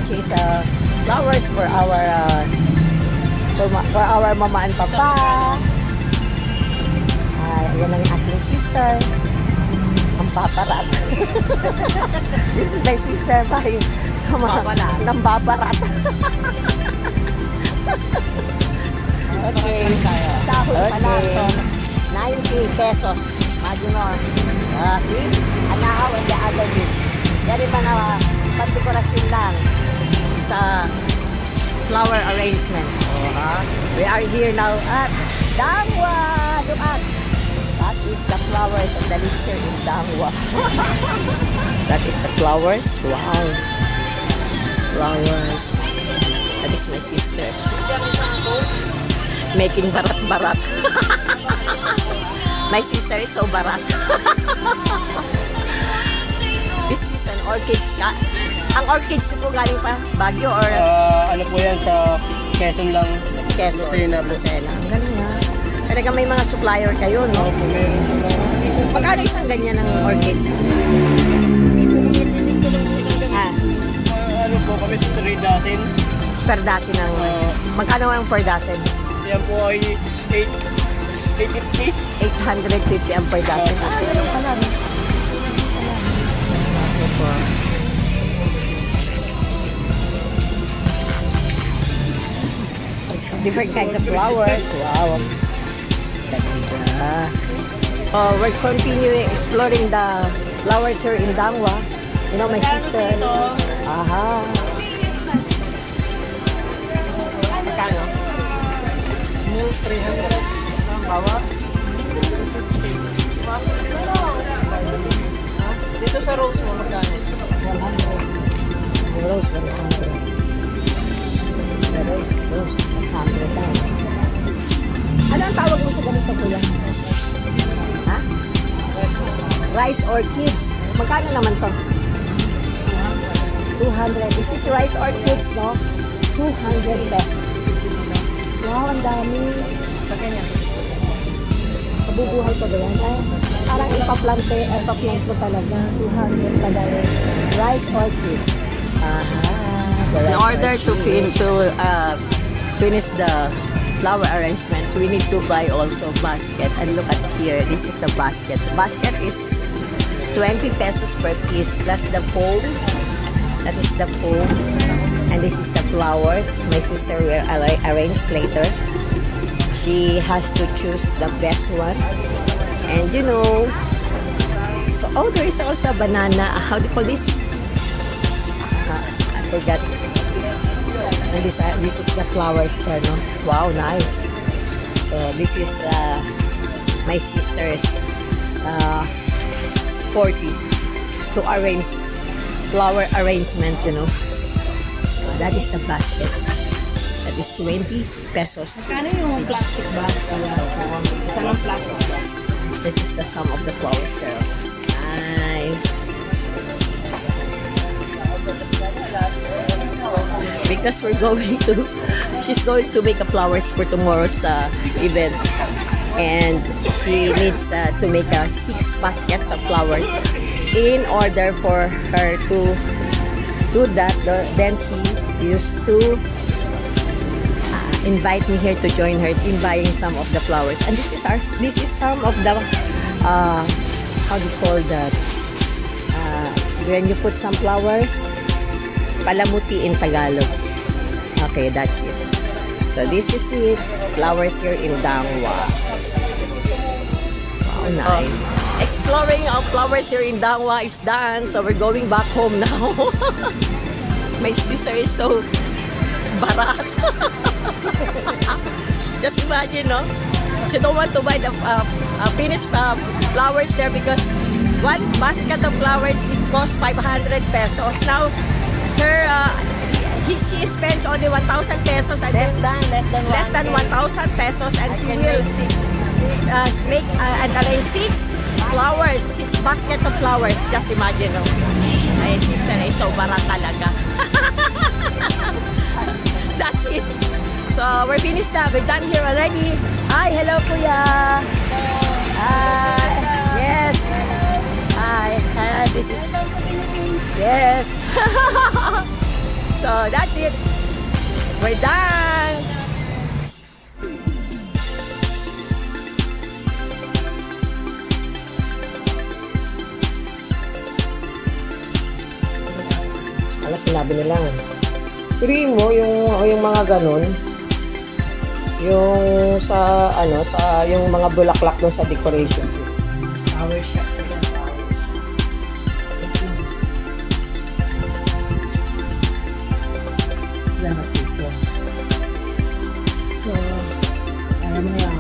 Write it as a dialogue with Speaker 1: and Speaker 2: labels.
Speaker 1: purchase flowers for our mama and papa. Yan ang aking sister. Ang paparat. This is my sister buying some nambabarat. Okay. Okay. 90 pesos. Imagine mo. See? Anahaw and the other bit. Yan yung mga pastikorasin lang sa flower arrangement. We are here now at Dangwa. Dumat. That is the flowers of the elixir in Dangwa. That is the flowers. Wow. Flowers. That is my sister. Making barat-barat. My sister is so barat. This is an orchids. Ang orchids po galing pa? Baguio or?
Speaker 2: Ano po yan sa Quezon lang.
Speaker 1: Quezon. Lucena. Ang galing nga. Talaga may mga supplier kayo, no? Magkano isang ganyan ng orchids?
Speaker 2: Ano po kami sa 3 dozen.
Speaker 1: Per dozen ng... magkano ang per dozen?
Speaker 2: Yan po ay 850.
Speaker 1: 850 ang per dozen. Ano pala, no? Different kinds of flowers. Wow. We're continuing exploring the flowers here in Dangwa. You know, my sister. Aha. Magkano?
Speaker 2: Small 300. Ang bawa. Dito sa rose mo, magkano?
Speaker 1: 100. Rose, 100. The rose, 100. Ano ang tawag mo sa ganito, kuya? Ha? Rice orchids. Magkano naman to? 200. This is rice orchids, no? 200 pesos. Wow, ang dami. Sa kanya. Kabubuhay pa ba yan? Ay, parang ipa-plant mo talaga. 200 talaga. Rice orchids. In order to finish the flower arrangement, we need to buy also basket. And look at here, this is the basket. The basket is 20 pesos per piece plus the foam. That is the foam. And this is the flowers. My sister will arrange later. She has to choose the best one. And you know, so there is also a banana. How do you call this? I forgot. And this is the flowers there, no? Wow, nice. So this is my sister's 40 to arrange flower arrangement, you know. So that is the basket. That is 20 pesos.
Speaker 3: Kano yung plastic bag? Isa ng plastic bag.
Speaker 1: This is the sum of the flowers, girl. Nice. Because she's going to make a flowers for tomorrow's event, and she needs to make 6 baskets of flowers in order for her to do that. Then she used to invite me here to join her in buying some of the flowers, and this is some of the how do you call that, when you put some flowers, palamuti in Tagalog. Okay, that's it. So this is it. Flowers here in Dangwa. Wow, nice. Exploring our flowers here in Dangwa is done. So we're going back home now. My sister is so barat. Just imagine, no? She don't want to buy the finished flowers there because one basket of flowers is cost 500 pesos. Now, she spends only 1,000 pesos and less than 1,000 pesos, and she will make and arrange 6 flowers, 6 baskets of flowers. Just imagine, no? My sister is so barat talaga. That's it. So we're finished now. We're done here already. Hi, hello, kuya. Hi. Yes. Hi. This is yes. So, that's it. We're done. Ano sinabi nila? Piliin mo yung mga ganun. Yung sa ano sa yung mga bulaklak doon sa decoration.
Speaker 3: Flower shop. Lahat dito. So, alam mo yan.